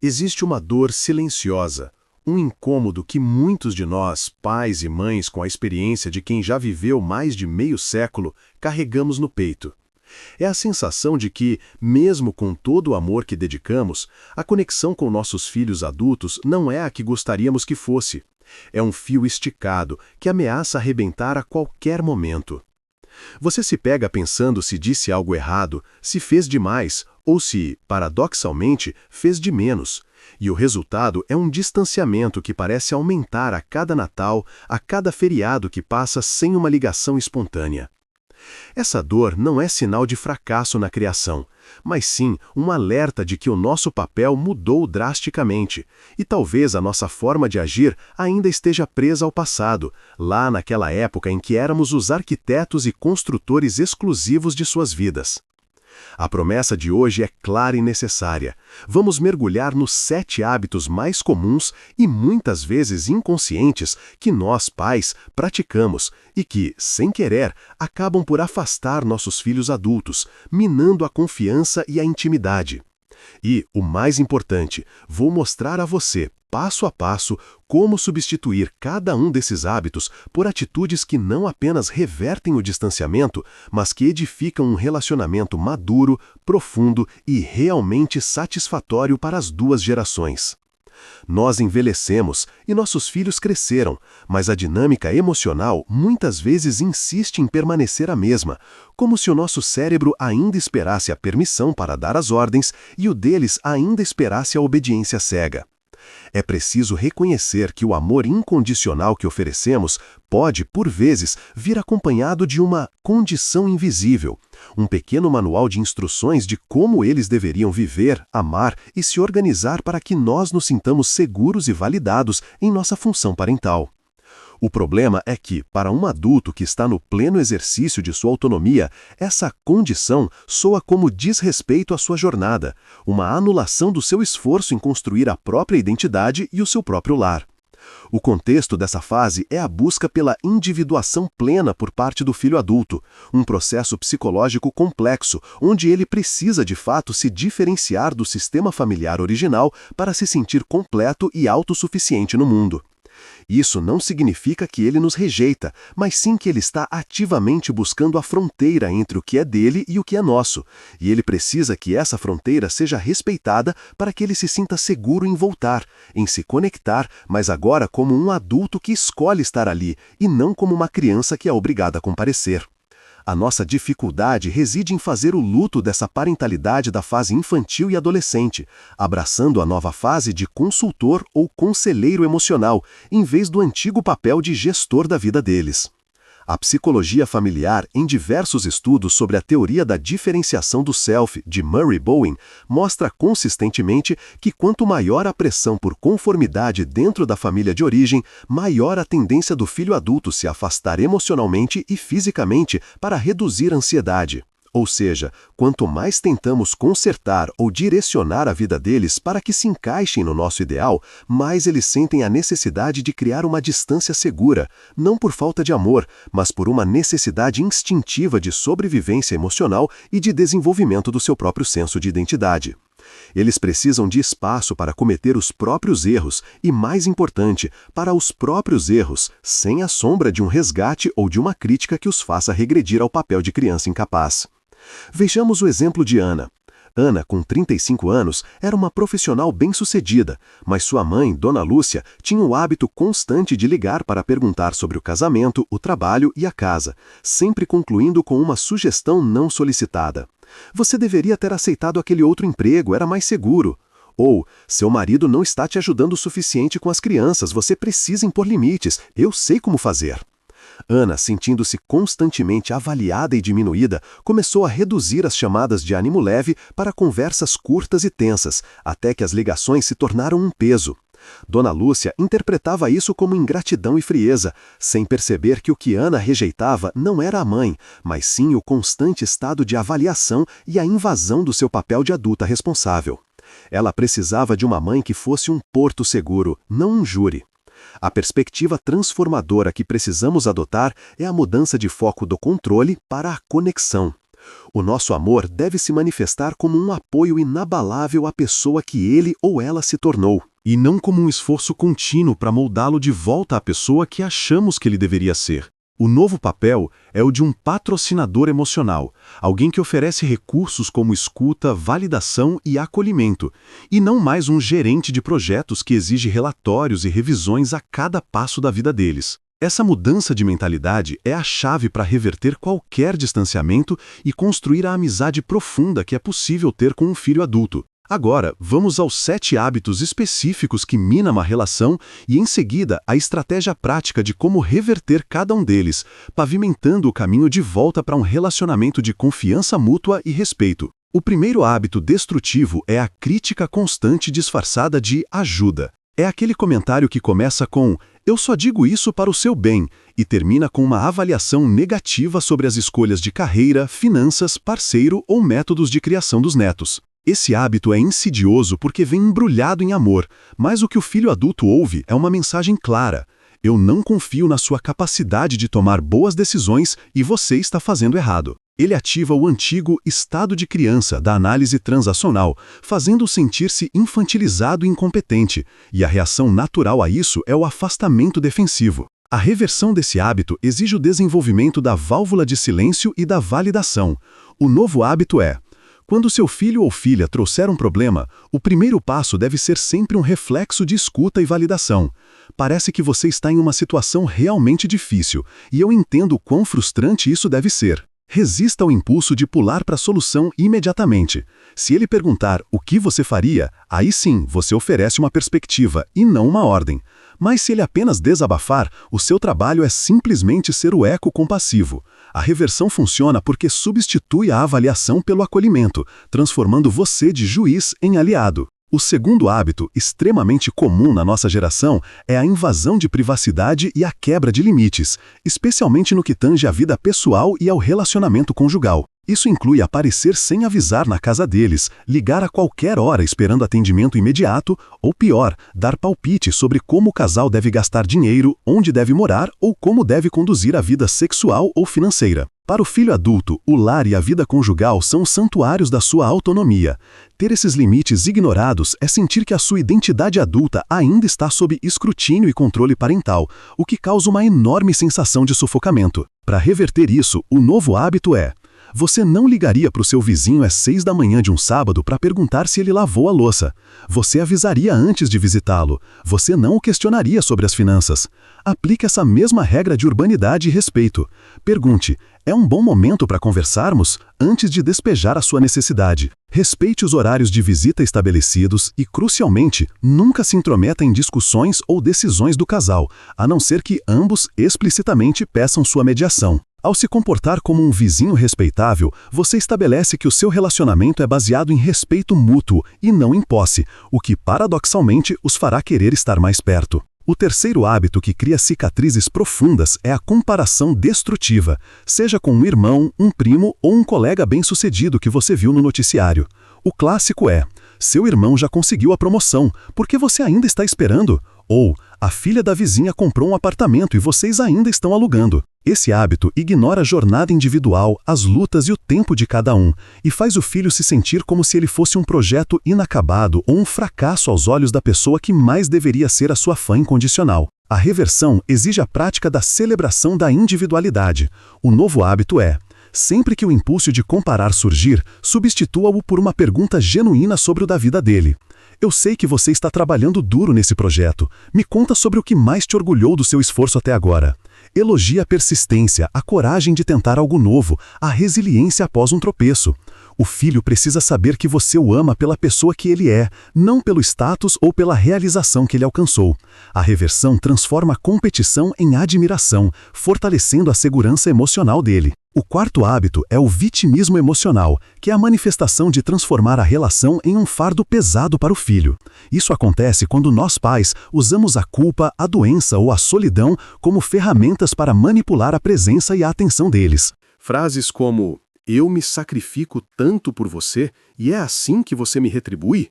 Existe uma dor silenciosa, um incômodo que muitos de nós, pais e mães com a experiência de quem já viveu mais de meio século, carregamos no peito. É a sensação de que, mesmo com todo o amor que dedicamos, a conexão com nossos filhos adultos não é a que gostaríamos que fosse. É um fio esticado que ameaça arrebentar a qualquer momento. Você se pega pensando se disse algo errado, se fez demais ou se, paradoxalmente, fez de menos. E o resultado é um distanciamento que parece aumentar a cada Natal, a cada feriado que passa sem uma ligação espontânea. Essa dor não é sinal de fracasso na criação, mas sim um alerta de que o nosso papel mudou drasticamente e talvez a nossa forma de agir ainda esteja presa ao passado, lá naquela época em que éramos os arquitetos e construtores exclusivos de suas vidas. A promessa de hoje é clara e necessária. Vamos mergulhar nos 7 hábitos mais comuns e muitas vezes inconscientes que nós, pais, praticamos e que, sem querer, acabam por afastar nossos filhos adultos, minando a confiança e a intimidade. E, o mais importante, vou mostrar a você, passo a passo, como substituir cada um desses hábitos por atitudes que não apenas revertem o distanciamento, mas que edificam um relacionamento maduro, profundo e realmente satisfatório para as 2 gerações. Nós envelhecemos e nossos filhos cresceram, mas a dinâmica emocional muitas vezes insiste em permanecer a mesma, como se o nosso cérebro ainda esperasse a permissão para dar as ordens e o deles ainda esperasse a obediência cega. É preciso reconhecer que o amor incondicional que oferecemos pode, por vezes, vir acompanhado de uma condição invisível, um pequeno manual de instruções de como eles deveriam viver, amar e se organizar para que nós nos sintamos seguros e validados em nossa função parental. O problema é que, para um adulto que está no pleno exercício de sua autonomia, essa condição soa como desrespeito à sua jornada, uma anulação do seu esforço em construir a própria identidade e o seu próprio lar. O contexto dessa fase é a busca pela individuação plena por parte do filho adulto, um processo psicológico complexo, onde ele precisa de fato se diferenciar do sistema familiar original para se sentir completo e autossuficiente no mundo. Isso não significa que ele nos rejeita, mas sim que ele está ativamente buscando a fronteira entre o que é dele e o que é nosso, e ele precisa que essa fronteira seja respeitada para que ele se sinta seguro em voltar, em se conectar, mas agora como um adulto que escolhe estar ali, e não como uma criança que é obrigada a comparecer. A nossa dificuldade reside em fazer o luto dessa parentalidade da fase infantil e adolescente, abraçando a nova fase de consultor ou conselheiro emocional, em vez do antigo papel de gestor da vida deles. A psicologia familiar, em diversos estudos sobre a teoria da diferenciação do self, de Murray Bowen, mostra consistentemente que quanto maior a pressão por conformidade dentro da família de origem, maior a tendência do filho adulto se afastar emocionalmente e fisicamente para reduzir a ansiedade. Ou seja, quanto mais tentamos consertar ou direcionar a vida deles para que se encaixem no nosso ideal, mais eles sentem a necessidade de criar uma distância segura, não por falta de amor, mas por uma necessidade instintiva de sobrevivência emocional e de desenvolvimento do seu próprio senso de identidade. Eles precisam de espaço para cometer os próprios erros e, mais importante, para os próprios erros, sem a sombra de um resgate ou de uma crítica que os faça regredir ao papel de criança incapaz. Vejamos o exemplo de Ana. Ana, com 35 anos, era uma profissional bem-sucedida, mas sua mãe, Dona Lúcia, tinha o hábito constante de ligar para perguntar sobre o casamento, o trabalho e a casa, sempre concluindo com uma sugestão não solicitada. Você deveria ter aceitado aquele outro emprego, era mais seguro. Ou, seu marido não está te ajudando o suficiente com as crianças, você precisa impor limites, eu sei como fazer. Ana, sentindo-se constantemente avaliada e diminuída, começou a reduzir as chamadas de ânimo leve para conversas curtas e tensas, até que as ligações se tornaram um peso. Dona Lúcia interpretava isso como ingratidão e frieza, sem perceber que o que Ana rejeitava não era a mãe, mas sim o constante estado de avaliação e a invasão do seu papel de adulta responsável. Ela precisava de uma mãe que fosse um porto seguro, não um júri. A perspectiva transformadora que precisamos adotar é a mudança de foco do controle para a conexão. O nosso amor deve se manifestar como um apoio inabalável à pessoa que ele ou ela se tornou, e não como um esforço contínuo para moldá-lo de volta à pessoa que achamos que ele deveria ser. O novo papel é o de um patrocinador emocional, alguém que oferece recursos como escuta, validação e acolhimento, e não mais um gerente de projetos que exige relatórios e revisões a cada passo da vida deles. Essa mudança de mentalidade é a chave para reverter qualquer distanciamento e construir a amizade profunda que é possível ter com um filho adulto. Agora, vamos aos 7 hábitos específicos que minam a relação e, em seguida, a estratégia prática de como reverter cada um deles, pavimentando o caminho de volta para um relacionamento de confiança mútua e respeito. O primeiro hábito destrutivo é a crítica constante disfarçada de ajuda. É aquele comentário que começa com "eu só digo isso para o seu bem" e termina com uma avaliação negativa sobre as escolhas de carreira, finanças, parceiro ou métodos de criação dos netos. Esse hábito é insidioso porque vem embrulhado em amor, mas o que o filho adulto ouve é uma mensagem clara: "eu não confio na sua capacidade de tomar boas decisões e você está fazendo errado." Ele ativa o antigo estado de criança da análise transacional, fazendo-o sentir-se infantilizado e incompetente, e a reação natural a isso é o afastamento defensivo. A reversão desse hábito exige o desenvolvimento da válvula de silêncio e da validação. O novo hábito é: quando seu filho ou filha trouxer um problema, o primeiro passo deve ser sempre um reflexo de escuta e validação. "Parece que você está em uma situação realmente difícil, e eu entendo o quão frustrante isso deve ser." Resista ao impulso de pular para a solução imediatamente. Se ele perguntar o que você faria, aí sim você oferece uma perspectiva e não uma ordem. Mas se ele apenas desabafar, o seu trabalho é simplesmente ser o eco compassivo. A reversão funciona porque substitui a avaliação pelo acolhimento, transformando você de juiz em aliado. O segundo hábito, extremamente comum na nossa geração, é a invasão de privacidade e a quebra de limites, especialmente no que tange à vida pessoal e ao relacionamento conjugal. Isso inclui aparecer sem avisar na casa deles, ligar a qualquer hora esperando atendimento imediato, ou pior, dar palpite sobre como o casal deve gastar dinheiro, onde deve morar ou como deve conduzir a vida sexual ou financeira. Para o filho adulto, o lar e a vida conjugal são os santuários da sua autonomia. Ter esses limites ignorados é sentir que a sua identidade adulta ainda está sob escrutínio e controle parental, o que causa uma enorme sensação de sufocamento. Para reverter isso, o novo hábito é: você não ligaria para o seu vizinho às 6 da manhã de um sábado para perguntar se ele lavou a louça. Você avisaria antes de visitá-lo. Você não o questionaria sobre as finanças. Aplique essa mesma regra de urbanidade e respeito. Pergunte: é um bom momento para conversarmos? Antes de despejar a sua necessidade. Respeite os horários de visita estabelecidos e, crucialmente, nunca se intrometa em discussões ou decisões do casal, a não ser que ambos explicitamente peçam sua mediação. Ao se comportar como um vizinho respeitável, você estabelece que o seu relacionamento é baseado em respeito mútuo e não em posse, o que paradoxalmente os fará querer estar mais perto. O terceiro hábito que cria cicatrizes profundas é a comparação destrutiva, seja com um irmão, um primo ou um colega bem-sucedido que você viu no noticiário. O clássico é: seu irmão já conseguiu a promoção, por que você ainda está esperando? Ou, a filha da vizinha comprou um apartamento e vocês ainda estão alugando. Esse hábito ignora a jornada individual, as lutas e o tempo de cada um, e faz o filho se sentir como se ele fosse um projeto inacabado ou um fracasso aos olhos da pessoa que mais deveria ser a sua fã incondicional. A reversão exige a prática da celebração da individualidade. O novo hábito é: sempre que o impulso de comparar surgir, substitua-o por uma pergunta genuína sobre o da vida dele. Eu sei que você está trabalhando duro nesse projeto. Me conta sobre o que mais te orgulhou do seu esforço até agora. Elogie a persistência, a coragem de tentar algo novo, a resiliência após um tropeço. O filho precisa saber que você o ama pela pessoa que ele é, não pelo status ou pela realização que ele alcançou. A reversão transforma a competição em admiração, fortalecendo a segurança emocional dele. O quarto hábito é o vitimismo emocional, que é a manifestação de transformar a relação em um fardo pesado para o filho. Isso acontece quando nós pais usamos a culpa, a doença ou a solidão como ferramentas para manipular a presença e a atenção deles. Frases como: "eu me sacrifico tanto por você e é assim que você me retribui?"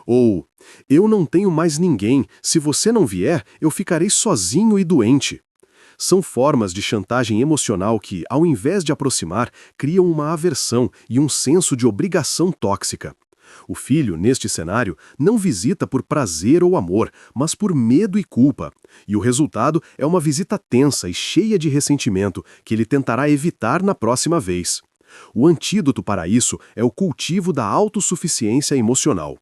Ou "eu não tenho mais ninguém, se você não vier, eu ficarei sozinho e doente." São formas de chantagem emocional que, ao invés de aproximar, criam uma aversão e um senso de obrigação tóxica. O filho, neste cenário, não visita por prazer ou amor, mas por medo e culpa. E o resultado é uma visita tensa e cheia de ressentimento que ele tentará evitar na próxima vez. O antídoto para isso é o cultivo da autossuficiência emocional.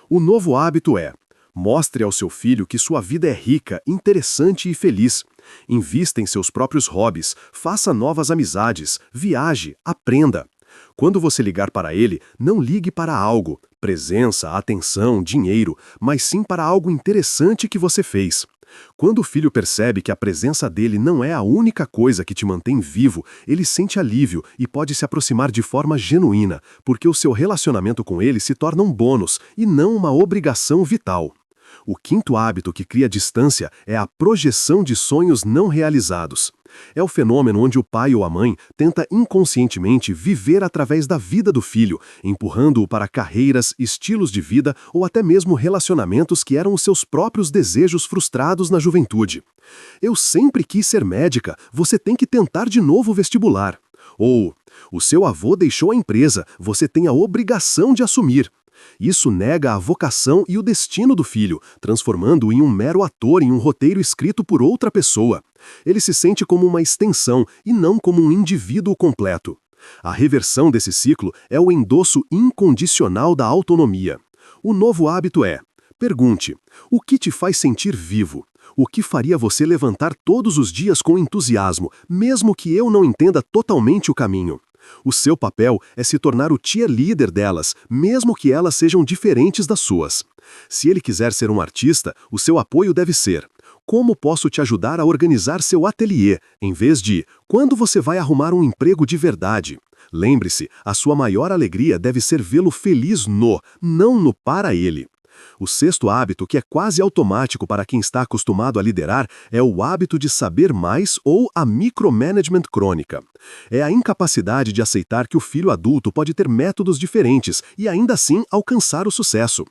O novo hábito é: mostre ao seu filho que sua vida é rica, interessante e feliz. Invista em seus próprios hobbies, faça novas amizades, viaje, aprenda. Quando você ligar para ele, não ligue para algo, presença, atenção, dinheiro, mas sim para algo interessante que você fez. Quando o filho percebe que a presença dele não é a única coisa que te mantém vivo, ele sente alívio e pode se aproximar de forma genuína, porque o seu relacionamento com ele se torna um bônus e não uma obrigação vital. O quinto hábito que cria distância é a projeção de sonhos não realizados. É o fenômeno onde o pai ou a mãe tenta inconscientemente viver através da vida do filho, empurrando-o para carreiras, estilos de vida ou até mesmo relacionamentos que eram os seus próprios desejos frustrados na juventude. Eu sempre quis ser médica, você tem que tentar de novo o vestibular. Ou, o seu avô deixou a empresa, você tem a obrigação de assumir. Isso nega a vocação e o destino do filho, transformando-o em um mero ator em um roteiro escrito por outra pessoa. Ele se sente como uma extensão e não como um indivíduo completo. A reversão desse ciclo é o endosso incondicional da autonomia. O novo hábito é: pergunte, o que te faz sentir vivo? O que faria você levantar todos os dias com entusiasmo, mesmo que eu não entenda totalmente o caminho? O seu papel é se tornar o cheerleader delas, mesmo que elas sejam diferentes das suas. Se ele quiser ser um artista, o seu apoio deve ser: como posso te ajudar a organizar seu ateliê, em vez de quando você vai arrumar um emprego de verdade? Lembre-se, a sua maior alegria deve ser vê-lo feliz não no para ele. O sexto hábito, que é quase automático para quem está acostumado a liderar, é o hábito de saber mais ou a micromanagement crônica. É a incapacidade de aceitar que o filho adulto pode ter métodos diferentes e ainda assim alcançar o sucesso.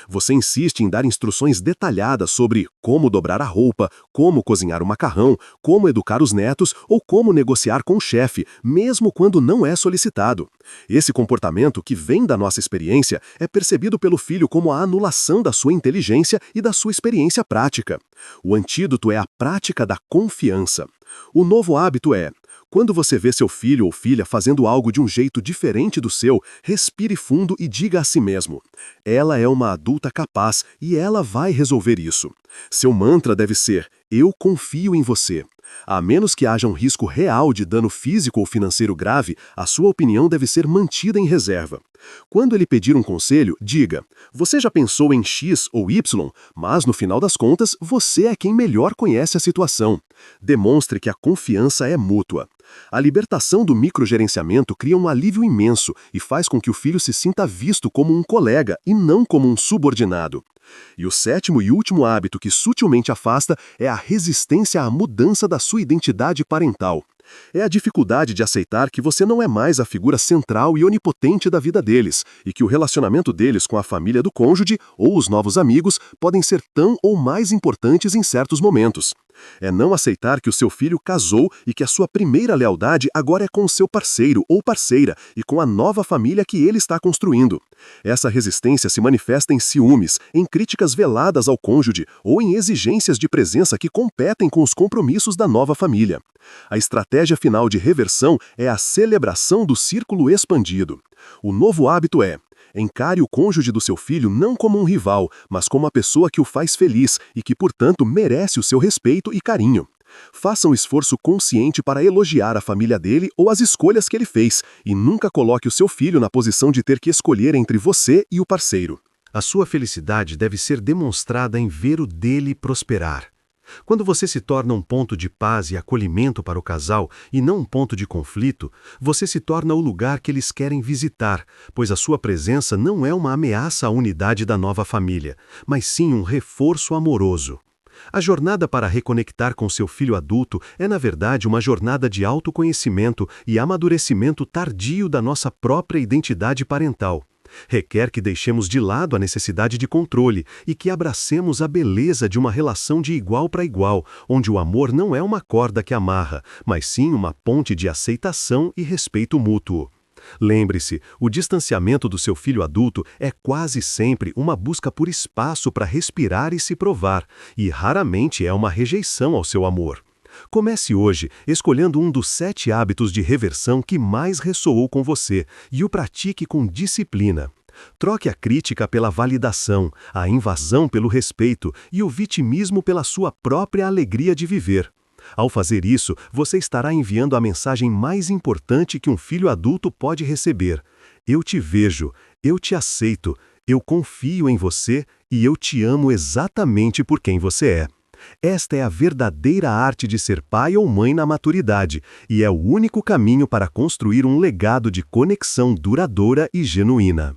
Você insiste em dar instruções detalhadas sobre como dobrar a roupa, como cozinhar o macarrão, como educar os netos ou como negociar com o chefe, mesmo quando não é solicitado. Esse comportamento, que vem da nossa experiência, é percebido pelo filho como a anulação da sua inteligência e da sua experiência prática. O antídoto é a prática da confiança. O novo hábito é: quando você vê seu filho ou filha fazendo algo de um jeito diferente do seu, respire fundo e diga a si mesmo: ela é uma adulta capaz e ela vai resolver isso. Seu mantra deve ser: eu confio em você. A menos que haja um risco real de dano físico ou financeiro grave, a sua opinião deve ser mantida em reserva. Quando ele pedir um conselho, diga: você já pensou em X ou Y, mas no final das contas, você é quem melhor conhece a situação. Demonstre que a confiança é mútua. A libertação do microgerenciamento cria um alívio imenso e faz com que o filho se sinta visto como um colega e não como um subordinado. E o sétimo e último hábito que sutilmente afasta é a resistência à mudança da sua identidade parental. É a dificuldade de aceitar que você não é mais a figura central e onipotente da vida deles, e que o relacionamento deles com a família do cônjuge ou os novos amigos podem ser tão ou mais importantes em certos momentos. É não aceitar que o seu filho casou e que a sua primeira lealdade agora é com o seu parceiro ou parceira e com a nova família que ele está construindo. Essa resistência se manifesta em ciúmes, em críticas veladas ao cônjuge ou em exigências de presença que competem com os compromissos da nova família. A estratégia final de reversão é a celebração do círculo expandido. O novo hábito é: encare o cônjuge do seu filho não como um rival, mas como uma pessoa que o faz feliz e que, portanto, merece o seu respeito e carinho. Faça um esforço consciente para elogiar a família dele ou as escolhas que ele fez, e nunca coloque o seu filho na posição de ter que escolher entre você e o parceiro. A sua felicidade deve ser demonstrada em ver o dele prosperar. Quando você se torna um ponto de paz e acolhimento para o casal e não um ponto de conflito, você se torna o lugar que eles querem visitar, pois a sua presença não é uma ameaça à unidade da nova família, mas sim um reforço amoroso. A jornada para reconectar com seu filho adulto é, na verdade, uma jornada de autoconhecimento e amadurecimento tardio da nossa própria identidade parental. Requer que deixemos de lado a necessidade de controle e que abracemos a beleza de uma relação de igual para igual, onde o amor não é uma corda que amarra, mas sim uma ponte de aceitação e respeito mútuo. Lembre-se, o distanciamento do seu filho adulto é quase sempre uma busca por espaço para respirar e se provar, e raramente é uma rejeição ao seu amor. Comece hoje escolhendo um dos 7 hábitos de reversão que mais ressoou com você e o pratique com disciplina. Troque a crítica pela validação, a invasão pelo respeito e o vitimismo pela sua própria alegria de viver. Ao fazer isso, você estará enviando a mensagem mais importante que um filho adulto pode receber. Eu te vejo, eu te aceito, eu confio em você e eu te amo exatamente por quem você é. Esta é a verdadeira arte de ser pai ou mãe na maturidade, e é o único caminho para construir um legado de conexão duradoura e genuína.